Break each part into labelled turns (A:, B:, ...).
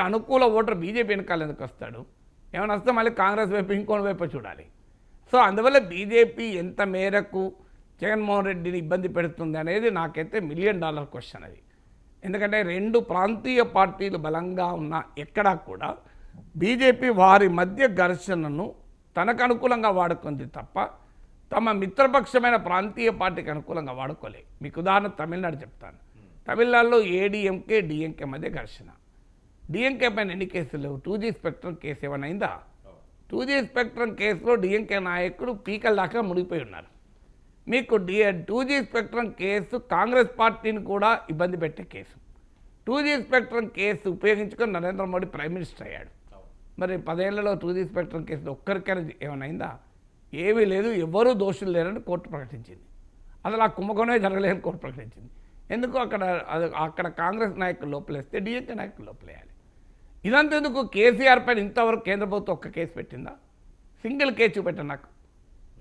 A: అనుకూల voter BJP వెనకాల ఎందుకు వస్తాడు? ఏమైనా వస్తే మళ్ళీ కాంగ్రెస్ వైపు ఇంకోటి వైపు చూడాలి. సో అందువల్ల బీజేపీ ఎంత మేరకు జగన్మోహన్ రెడ్డిని ఇబ్బంది పెడుతుంది అనేది నాకైతే $1 మిలియన్ క్వశ్చన్ అది. ఎందుకంటే రెండు ప్రాంతీయ పార్టీలు బలంగా ఉన్న ఎక్కడా కూడా బీజేపీ వారి మధ్య ఘర్షణను తనకు అనుకూలంగా వాడుకుంది తప్ప తమ మిత్రపక్షమైన ప్రాంతీయ పార్టీకి అనుకూలంగా వాడుకోలే. మీకు ఉదాహరణ తమిళనాడు చెప్తాను. తమిళనాడులో ఏడీఎంకే డిఎంకే మధ్య ఘర్షణ. డిఎంకే పైన ఎన్ని కేసులు లేవు. 2G స్పెక్ట్రమ్ కేసు ఏమైనా అయిందా? 2G స్పెక్ట్రమ్ కేసులో డిఎంకే నాయకుడు పీకల దాకా మునిగిపోయి ఉన్నారు. మీకు 2G స్పెక్ట్రమ్ కేసు కాంగ్రెస్ పార్టీని కూడా ఇబ్బంది పెట్టే కేసు. 2G స్పెక్ట్రమ్ కేసు ఉపయోగించుకొని నరేంద్ర మోడీ ప్రైమ్ మినిస్టర్ అయ్యాడు. మరి 10 ఏళ్లలో 2G స్పెక్ట్రమ్ కేసులో ఒక్కరికైనా ఏమైనా అయిందా? ఏమీ లేదు. ఎవరూ దోషులు లేరని కోర్టు ప్రకటించింది. అసలు ఆ కుంభకోణమే జరగలేదని కోర్టు ప్రకటించింది. ఎందుకు? అక్కడ కాంగ్రెస్ నాయకులు లోపలేస్తే డిఎంకే నాయకులు లోపలేయాలి. ఇదంతా ఎందుకు? కేసీఆర్ పైన ఇంతవరకు కేంద్ర ప్రభుత్వం ఒక్క కేసు పెట్టిందా? సింగిల్ కేసు చూపెట్టాను నాకు.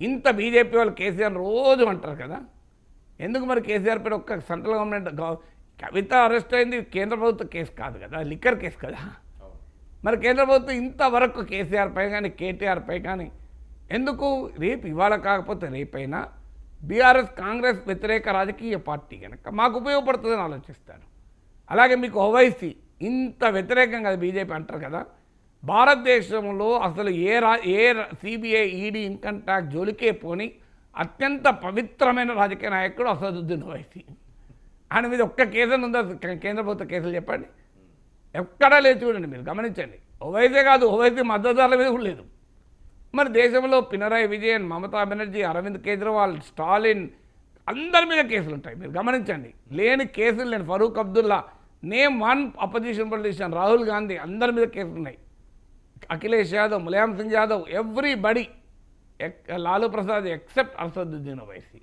A: ఇంత బీజేపీ వాళ్ళు కేసీఆర్ రోజు అంటారు కదా, ఎందుకు మరి కేసీఆర్ పైన ఒక్క సెంట్రల్ గవర్నమెంట్ కవిత అరెస్ట్ అయింది కేంద్ర ప్రభుత్వ కేసు కాదు కదా, లిక్కర్ కేసు కదా. మరి కేంద్ర ప్రభుత్వం ఇంతవరకు కేసీఆర్ పై కానీ కేటీఆర్ పై కానీ ఎందుకు? రేపు ఇవాళ కాకపోతే రేపైనా బీఆర్ఎస్ కాంగ్రెస్ వ్యతిరేక రాజకీయ పార్టీ కనుక మాకు ఉపయోగపడుతుందని ఆలోచిస్తారు. అలాగే మీకు ఓవైసీ ఇంత వ్యతిరేకంగా బీజేపీ అంటారు కదా. భారతదేశంలో అసలు a CBI ED income tax జోలికే పోని అత్యంత పవిత్రమైన రాజకీయ నాయకుడు అసదుద్దీన్ ఓవైసీ. ఆయన మీద ఒక్క కేసు ఉందా? కేంద్ర ప్రభుత్వ కేసులు చెప్పండి. ఎక్కడా లేదు. చూడండి, మీరు గమనించండి. ఓవైసీ కాదు, ఓవైసీ మద్దతుదారుల మీద కూడా లేదు. మరి దేశంలో పినరాయి విజయన్, మమతా బెనర్జీ, అరవింద్ కేజ్రీవాల్, స్టాలిన్ అందరి మీద కేసులు ఉంటాయి. మీరు గమనించండి. లేని కేసులు లేని Farooq Abdullah, name one opposition politician, Rahul Gandhi, అందరి మీద కేసులు ఉన్నాయి. Akhilesh Yadav, Mulayam Singh Yadav, everybody, Lalu Prasad except Asaduddin Owaisi.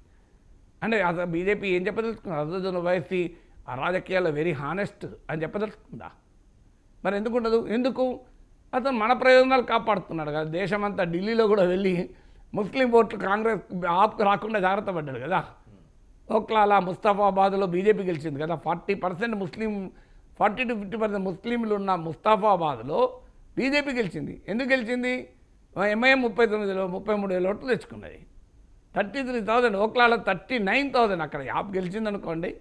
A: అంటే అసలు బీజేపీ ఏం చెప్పదలుచుకుందా? అసదుద్దీన్ ఓవైసీ ఆ రాజకీయాల్లో వెరీ హానెస్ట్ అని చెప్పదలుచుకుందా? మరి ఎందుకు ఉండదు? ఎందుకు? అతను మన ప్రయోజనాలు కాపాడుతున్నాడు కదా. దేశమంతా ఢిల్లీలో కూడా వెళ్ళి ముస్లిం ఓట్లు కాంగ్రెస్ ఆప్కు రాకుండా జాగ్రత్త పడ్డాడు కదా. ఓక్లాలా, ముస్తాఫాబాద్లో బీజేపీ గెలిచింది కదా. 40% ముస్లిం, 40 to 50% ముస్లింలు ఉన్న ముస్తాఫాబాద్లో బీజేపీ గెలిచింది. ఎందుకు గెలిచింది? ఎంఐఎం 33,000 ఓట్లు తెచ్చుకున్నది. 33,000, ఓక్లాలా 39,000. అక్కడ యాప్ గెలిచింది అనుకోండి,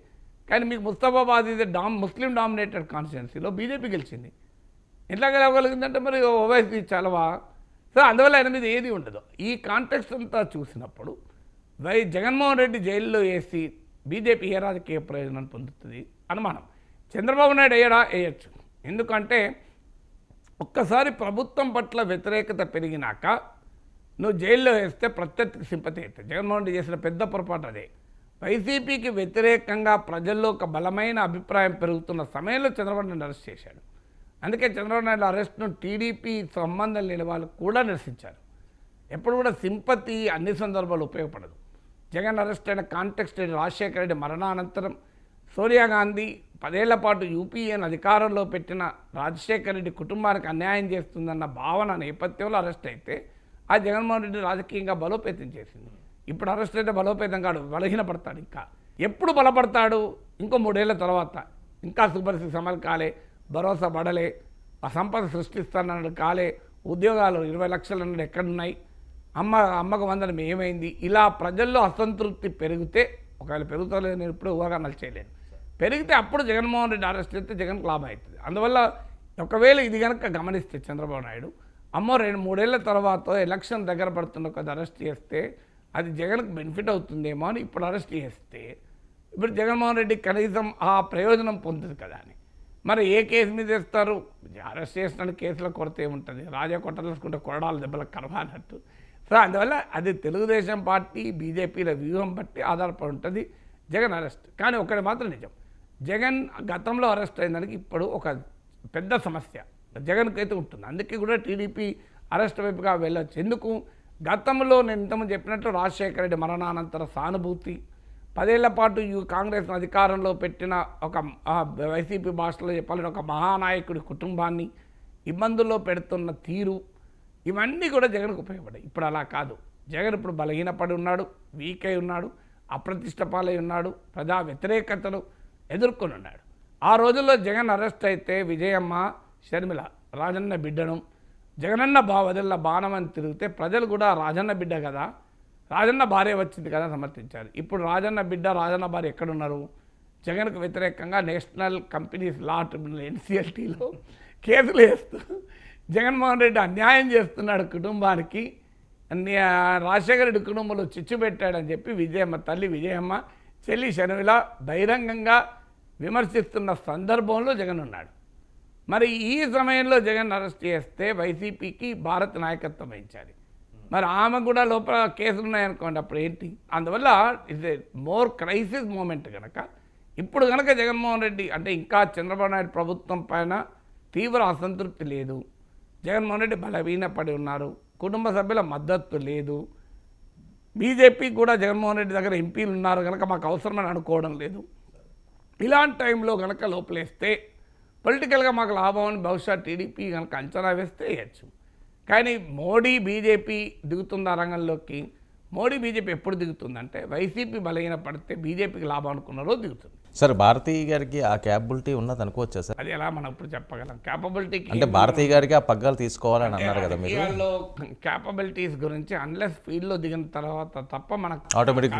A: కానీ మీకు ముస్తాఫాబాద్ ఇది ముస్లిం డామినేటెడ్ కాన్స్టిట్యున్సీలో బీజేపీ గెలిచింది. ఎట్లా గెలవగలిగిందంటే మరి ఓవైసీ చలవా. సో అందువల్ల ఆయన మీద ఏది ఉండదు. ఈ కాంటెక్స్ట్ అంతా చూసినప్పుడు జగన్మోహన్ రెడ్డి జైల్లో వేసి బీజేపీ ఏ రాజకీయ ప్రయోజనం పొందుతుంది అనుమానం. చంద్రబాబు నాయుడు వేయచ్చు. ఎందుకంటే ఒక్కసారి ప్రభుత్వం పట్ల వ్యతిరేకత పెరిగినాక నువ్వు జైల్లో వేస్తే ప్రత్యర్థికి సింపతి అవుతుంది. జగన్మోహన్ రెడ్డి చేసిన పెద్ద పొరపాటు అదే. వైసీపీకి వ్యతిరేకంగా ప్రజల్లో ఒక బలమైన అభిప్రాయం పెరుగుతున్న సమయంలో చంద్రబాబు నాయుడు అరెస్ట్ చేశాడు. అందుకే చంద్రబాబు నాయుడు అరెస్ట్ను టీడీపీ సంబంధం లేని వాళ్ళు కూడా నిరసించారు. ఎప్పుడు కూడా సింపతి అన్ని సందర్భాలు ఉపయోగపడదు. జగన్ అరెస్ట్ అయిన కాంటెక్స్ట్ రాజశేఖర రెడ్డి మరణానంతరం సోనియా గాంధీ 10 ఏళ్ల పాటు యూపీఏను అధికారంలో పెట్టిన రాజశేఖర రెడ్డి కుటుంబానికి అన్యాయం చేస్తుందన్న భావన నేపథ్యంలో అరెస్ట్ అయితే ఆ జగన్మోహన్ రెడ్డి రాజకీయంగా బలోపేతం చేసింది. ఇప్పుడు అరెస్ట్ అయితే బలోపేతం కాడు, బలహీనపడతాడు. ఇంకా ఎప్పుడు బలపడతాడు? ఇంకో 3 ఏళ్ల తర్వాత. ఇంకా సుపరిస్థితి అమలు కాలే, భరోసా పడలే, ఆ సంపద సృష్టిస్తానన్నాడు కాలే, ఉద్యోగాలు 20 లక్షలు అన్నాడు ఎక్కడున్నాయి, అమ్మకు వందనం ఏమైంది? ఇలా ప్రజల్లో అసంతృప్తి పెరిగితే, ఒకవేళ పెరుగుతలేదు, నేను ఇప్పుడు ఊహాగానాలు చేయలేను, పెరిగితే అప్పుడు జగన్మోహన్ రెడ్డి అరెస్ట్ అయితే జగన్కి లాభం అవుతుంది. అందువల్ల ఒకవేళ ఇది కనుక గమనిస్తే చంద్రబాబు నాయుడు 2-3 ఏళ్ల తర్వాత ఎలక్షన్ దగ్గర పడుతున్న కొద్ది అరెస్ట్ చేస్తే అది జగన్కి బెనిఫిట్ అవుతుందేమో అని ఇప్పుడు అరెస్ట్ చేస్తే ఇప్పుడు జగన్మోహన్ రెడ్డి కనీసం ఆ ప్రయోజనం పొందుతుంది కదా అని. మరి ఏ కేసు మీద వేస్తారు? అరెస్ట్ చేసిన కేసుల కొరత ఏముంటుంది? రాజా కొట్టలేసుకుంటే కొరడాలు దెబ్బలకు కరవా అన్నట్టు. సో అందువల్ల అది తెలుగుదేశం పార్టీ బీజేపీల వ్యూహం బట్టి ఆధారపడి ఉంటుంది జగన్ అరెస్ట్. కానీ ఒకటి మాత్రం నిజం, జగన్ గతంలో అరెస్ట్ అయినందుకు ఇప్పుడు ఒక పెద్ద సమస్య జగన్కి అయితే ఉంటుంది. అందుకే కూడా టీడీపీ అరెస్ట్ వైపుగా వెళ్ళొచ్చు. ఎందుకు? గతంలో నేను ఇంతకుముందు చెప్పినట్టు రాజశేఖర రెడ్డి మరణానంతర సానుభూతి, 10 ఏళ్ల పాటు కాంగ్రెస్ అధికారంలో పెట్టిన ఒక వైసీపీ భాషలో చెప్పాలంటే ఒక మహానాయకుడి కుటుంబాన్ని ఇబ్బందుల్లో పెడుతున్న తీరు, ఇవన్నీ కూడా జగన్కు ఉపయోగపడాయి. ఇప్పుడు అలా కాదు. జగన్ ఇప్పుడు బలహీనపడి ఉన్నాడు, వీక్ అయి ఉన్నాడు, అప్రతిష్ట పాలై ఉన్నాడు, ప్రజా వ్యతిరేకతను ఎదుర్కొని ఉన్నాడు. ఆ రోజుల్లో జగన్ అరెస్ట్ అయితే విజయమ్మ, షర్మిల రాజన్న బిడ్డను జగనన్న వదిలిన బాణం అని తిరిగితే ప్రజలు కూడా రాజన్న బిడ్డ కదా, రాజన్న భార్య వచ్చింది కదా సమర్థించారు. ఇప్పుడు రాజన్న బిడ్డ రాజన్న భార్య ఎక్కడున్నారు? జగన్కు వ్యతిరేకంగా నేషనల్ కంపెనీస్ లా ట్రిబ్యునల్ NCLTలో కేసులు వేస్తూ జగన్మోహన్ రెడ్డి అన్యాయం చేస్తున్నాడు కుటుంబానికి, రాజశేఖర రెడ్డి కుటుంబంలో చిచ్చు పెట్టాడని చెప్పి విజయమ్మ తల్లి విజయమ్మ చెల్లి షర్మిల బహిరంగంగా విమర్శిస్తున్న సందర్భంలో జగన్ ఉన్నాడు. మరి ఈ సమయంలో జగన్ అరెస్ట్ చేస్తే వైసీపీకి భారత్ నాయకత్వం వహించాలి. మరి ఆమె కూడా లోపల కేసులు ఉన్నాయనుకోండి, అప్పుడు ఏంటి? అందువల్ల it's a more crisis moment కనుక ఇప్పుడు కనుక జగన్మోహన్ రెడ్డి అంటే ఇంకా చంద్రబాబు నాయుడు ప్రభుత్వం పైన తీవ్ర అసంతృప్తి లేదు, జగన్మోహన్ రెడ్డి బలహీనపడి ఉన్నారు, కుటుంబ సభ్యుల మద్దతు లేదు, బీజేపీ కూడా జగన్మోహన్ రెడ్డి దగ్గర ఎంపీలు ఉన్నారు కనుక మాకు అవసరమని అనుకోవడం లేదు. ఇలాంటి టైంలో కనుక లోపలేస్తే పొలిటికల్గా మాకు లాభం అని బహుశా టీడీపీ కనుక అంచనా వేస్తే వేయచ్చు. కానీ మోడీ బీజేపీ దిగుతుందా రంగంలోకి? మోడీ బీజేపీ ఎప్పుడు దిగుతుందంటే వైసీపీ బలహీన పడితే బీజేపీకి లాభం అనుకున్న రోజు దిగుతుంది.
B: సార్ భారతీయ గారికి ఆ క్యాపబిలిటీ ఉన్నది అనుకోవచ్చా సార్?
A: అది ఎలా మనం ఇప్పుడు చెప్పగలం? క్యాపబిలిటీకి
B: అంటే భారతీయ గారికి ఆ పగ్గాలు తీసుకోవాలని అన్నారు కదా మీరు.
A: క్యాపబిలిటీస్ గురించి అన్లెస్ ఫీల్డ్లో దిగిన తర్వాత తప్ప మనకు
B: ఆటోమేటిక్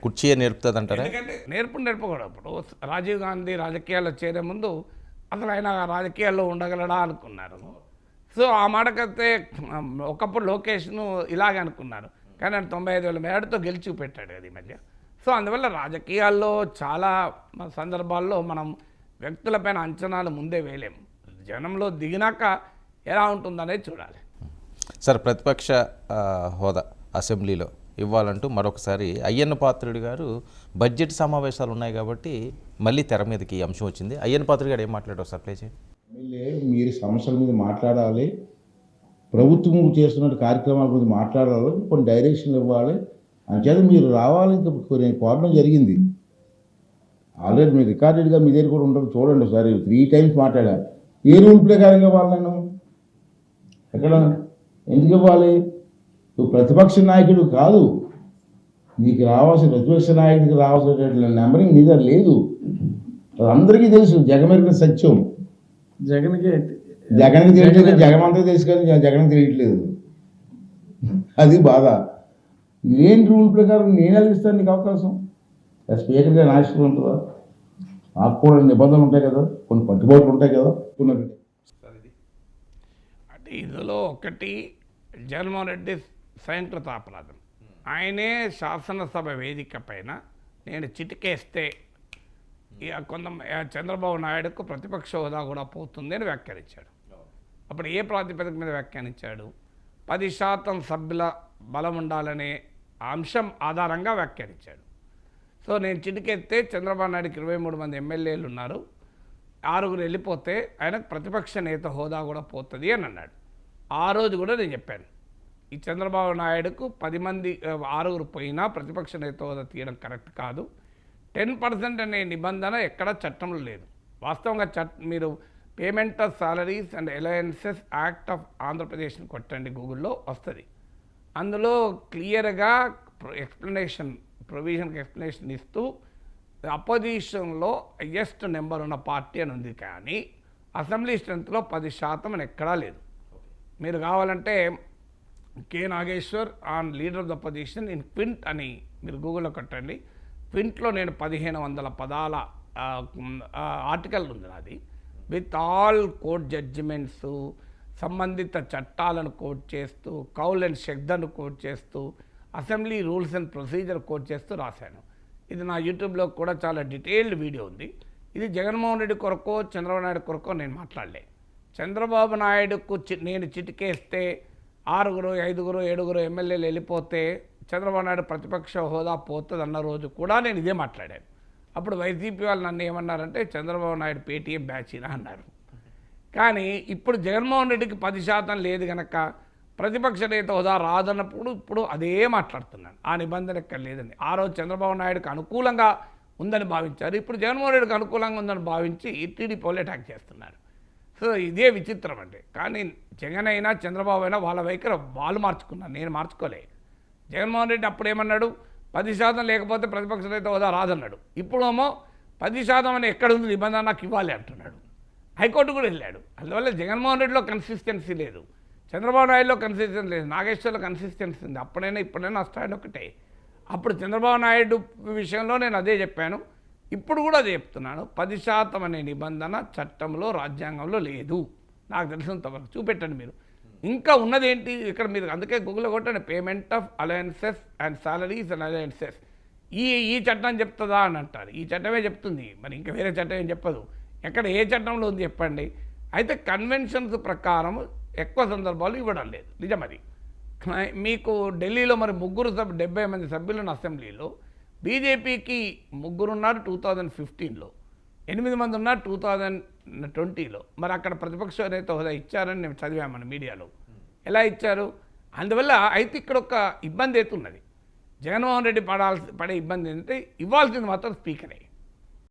B: కుర్చీ నేర్పుతుంది అంటారా?
A: ఎందుకంటే నేర్పకూడదు. ఇప్పుడు రాజీవ్ గాంధీ రాజకీయాల్లో చేరే ముందు అసలు ఆయన రాజకీయాల్లో ఉండగలడా అనుకున్నారు. సో ఆ మాటకైతే ఒకప్పుడు లోకేష్ను ఇలాగే అనుకున్నారు, కానీ ఆయన 95,000 మేడతో గెలిచి పెట్టాడు అది మధ్య. సో అందువల్ల రాజకీయాల్లో చాలా సందర్భాల్లో మనం వ్యక్తులపైన అంచనాలు ముందే వేయలేము, జనంలో దిగినాక ఎలా ఉంటుందనేది చూడాలి.
B: సార్ ప్రతిపక్ష హోదా అసెంబ్లీలో ఇవ్వాలంటూ మరొకసారి అయ్యన్న పాత్రుడు గారు బడ్జెట్ సమావేశాలు ఉన్నాయి కాబట్టి మళ్ళీ తెర మీదకి ఈ అంశం వచ్చింది. అయ్యన్న పాత్రుడు గారు ఏం మాట్లాడారు సార్? ప్లే చేయండి.
C: మీరు సమస్యల మీద మాట్లాడాలి, ప్రభుత్వం చేస్తున్న కార్యక్రమాల గురించి మాట్లాడాలి, కొన్ని డైరెక్షన్లు ఇవ్వాలి, అంచేత మీరు రావాలి. ఇంకా కొన్ని కోరడం జరిగింది ఆల్రెడీ, మీరు రికార్డెడ్గా మీ దగ్గర కూడా ఉంటుంది చూడండి ఒకసారి. 3 times మాట్లాడా. ఏ రూల్ ప్రకారంగా ఇవ్వాలి? నేను ఎక్కడ ఎందుకు ఇవ్వాలి? నువ్వు ప్రతిపక్ష నాయకుడు కాదు, నీకు రావాల్సిన ప్రతిపక్ష నాయకుడికి రావాల్సిన నెంబరింగ్ నీ దగ్గర లేదు. అందరికీ తెలుసు, జగమెరిగిన సత్యం. జగన్కి తెలియట్లేదు, జగన్ అంతా తెలుసు కానీ జగన్కి తెలియట్లేదు. అది బాధ. ఏం రూల్ ప్రకారం నేను వెళ్ళిస్తాను నీకు అవకాశం? స్పీకర్గా నాశనం ఉంటుందా? మాకు కూడా నిబంధనలు ఉంటాయి కదా, కొన్ని పట్టుబాట్లు ఉంటాయి కదా.
A: అంటే ఇందులో ఒకటి జగన్మోహన్ రెడ్డి స్వయంకృత అపరాధం. ఆయనే శాసనసభ వేదిక పైన నేను చిటికేస్తే కొంత చంద్రబాబు నాయుడుకు ప్రతిపక్ష హోదా కూడా పోతుంది అని వ్యాఖ్యానించాడు. అప్పుడు ఏ ప్రాతిపదిక మీద వ్యాఖ్యానించాడు? 10% సభ్యుల బలం ఉండాలనే అంశం ఆధారంగా వ్యాఖ్యానించాడు. సో నేను చిటికెత్తే చంద్రబాబు నాయుడుకి 23 మంది ఎమ్మెల్యేలు ఉన్నారు, 6 వెళ్ళిపోతే ఆయనకు ప్రతిపక్ష నేత హోదా కూడా పోతుంది అని అన్నాడు. ఆ రోజు కూడా నేను చెప్పాను, ఈ చంద్రబాబు నాయుడుకు 10 మంది 6 పోయినా ప్రతిపక్ష నేత హోదా తీయడం కరెక్ట్ కాదు. 10% అనే నిబంధన ఎక్కడ చట్టంలో లేదు. వాస్తవంగా మీరు payment of salaries and alliances act of ఆంధ్రప్రదేశ్ని కొట్టండి, గూగుల్లో వస్తుంది. అందులో క్లియర్గా ప్రొవిజన్కి ఎక్స్ప్లెనేషన్ ఇస్తూ అపోజిషన్లో హైయెస్ట్ నెంబర్ ఉన్న పార్టీ అని ఉంది, కానీ అసెంబ్లీ స్ట్రెంత్లో 10% అని ఎక్కడా లేదు. మీరు కావాలంటే K Nageshwar on leader of the opposition in Quint అని మీరు గూగుల్లో కొట్టండి. క్వింట్లో నేను 1500 పదాల ఆర్టికల్ ఉంది నాది, విత్ ఆల్ కోర్ట్ జడ్జిమెంట్స్, సంబంధిత చట్టాలను కోట్ చేస్తూ, కౌల్ అండ్ షెగ్దర్ను కోట్ చేస్తూ, assembly rules and procedure quote చేస్తూ రాశాను. ఇది నా యూట్యూబ్లో కూడా చాలా డీటెయిల్డ్ వీడియో ఉంది. ఇది జగన్మోహన్ రెడ్డి కొరకో చంద్రబాబు నాయుడు కొరకో నేను మాట్లాడలే. చంద్రబాబు నాయుడుకు నేను చిటికేస్తే 6, 5, 7 ఎమ్మెల్యేలు వెళ్ళిపోతే చంద్రబాబు నాయుడు ప్రతిపక్ష హోదా పోతుంది అన్న రోజు కూడా నేను ఇదే మాట్లాడాను. అప్పుడు వైసీపీ వాళ్ళు నన్ను ఏమన్నారంటే చంద్రబాబు నాయుడు పేటీఎం బ్యాచీనా అన్నారు. కానీ ఇప్పుడు జగన్మోహన్ రెడ్డికి 10% లేదు కనుక ప్రతిపక్ష నేత హోదా రాదన్నప్పుడు ఇప్పుడు అదే మాట్లాడుతున్నాను. ఆ నిబంధన ఎక్కడ లేదండి. ఆ రోజు చంద్రబాబు నాయుడుకి అనుకూలంగా ఉందని భావించారు, ఇప్పుడు జగన్మోహన్ రెడ్డికి అనుకూలంగా ఉందని భావించి టీడీపీ వాళ్ళు అటాక్ చేస్తున్నారు. సో ఇదే విచిత్రం అంటే. కానీ జగన్ అయినా చంద్రబాబు అయినా వాళ్ళ వైఖరి వాళ్ళు మార్చుకున్నారు, నేను మార్చుకోలే. జగన్మోహన్ రెడ్డి అప్పుడు ఏమన్నాడు, 10% లేకపోతే ప్రతిపక్ష నేత హోదా రాదన్నాడు. ఇప్పుడేమో 10% అని ఎక్కడుంది నిబంధన నాకు ఇవ్వాలి అంటున్నాడు. హైకోర్టు కూడా వెళ్ళాడు. అందువల్ల జగన్మోహన్ రెడ్డిలో కన్సిస్టెన్సీ లేదు, చంద్రబాబు నాయుడులో కన్సిస్టెన్సీ లేదు, నాగేశ్వర్లో కన్సిస్టెన్సీ ఉంది. అప్పుడైనా ఇప్పుడైనా స్టాండ్ ఒకటే. అప్పుడు చంద్రబాబు నాయుడు విషయంలో నేను అదే చెప్పాను, ఇప్పుడు కూడా అదే చెప్తున్నాను. 10% అనే నిబంధన చట్టంలో రాజ్యాంగంలో లేదు. నాకు తెలిసినంతవరకు చూపెట్టండి మీరు. ఇంకా ఉన్నదేంటి ఇక్కడ మీరు, అందుకే గూగుల్లో కొట్టండి payment of alliances and salaries and alliances. ఈ చట్టం చెప్తుందా అని అంటారు. ఈ చట్టమే చెప్తుంది, మరి ఇంకా వేరే చట్టం ఏం చెప్పదు. ఎక్కడ ఏ చట్టంలో ఉంది చెప్పండి. అయితే కన్వెన్షన్స్ ప్రకారం ఎక్కువ సందర్భాలు ఇవ్వడం లేదు, నిజం అది. మీకు ఢిల్లీలో మరి 70 మంది సభ్యులను అసెంబ్లీలో, బీజేపీకి 3 ఉన్నారు 2015లో, 8 మంది ఉన్నారు 2020లో. మరి అక్కడ ప్రతిపక్ష నేత హోదా ఇచ్చారని నేను చదివామని మీడియాలో. ఎలా ఇచ్చారు? అందువల్ల అయితే ఇక్కడ ఒక ఇబ్బంది అవుతున్నది. జగన్మోహన్ రెడ్డి పడే ఇబ్బంది ఏంటంటే ఇవ్వాల్సింది మాత్రం స్పీకరే.